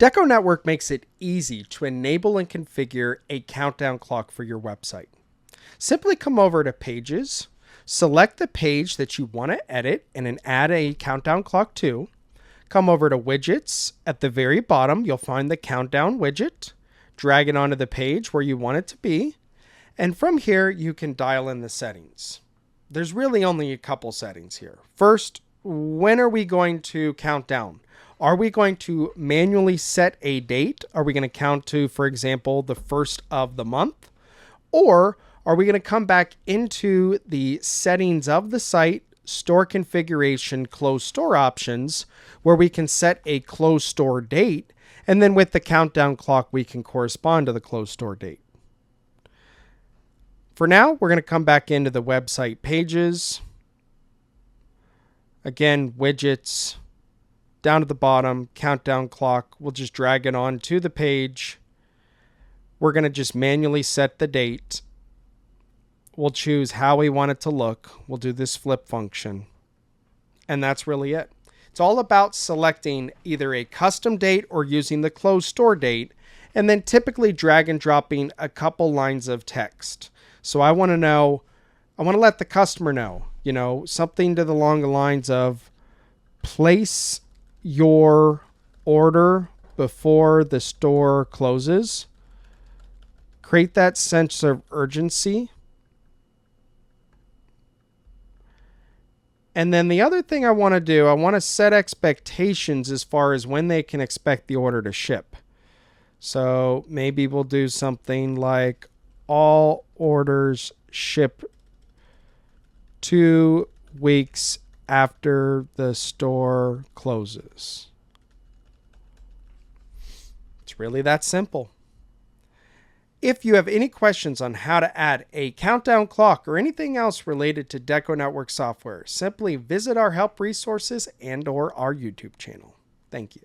DecoNetwork makes it easy to enable and configure a countdown clock for your website. Simply come over to Pages, select the page that you want to edit and then add a countdown clock to. Come over to Widgets. At the very bottom, you'll find the countdown widget. Drag it onto the page where you want it to be. And from here, you can dial in the settings. There's really only a couple settings here. First, when are we going to count down? Are we going to manually set a date? Are we going to count to, for example, the first of the month? Or are we going to come back into the settings of the site, store configuration, close store options, where we can set a close store date, and then with the countdown clock, we can correspond to the close store date. For now, we're going to come back into the website pages. Again, widgets, down to the bottom, countdown clock. We'll just drag it on to the page. We're going to just manually set the date. We'll choose how we want it to look. We'll do this flip function. And that's really it. It's all about selecting either a custom date or using the closed store date, and then typically drag and dropping a couple lines of text. So I want to let the customer know, something along the lines of place your order before the store closes. Create that sense of urgency. And then the other thing I want to do, I want to set expectations as far as when they can expect the order to ship. So maybe we'll do something like all orders ship 2 weeks after the store closes. It's really that simple. If you have any questions on how to add a countdown clock or anything else related to DecoNetwork software, simply visit our help resources and/or our YouTube channel. Thank you.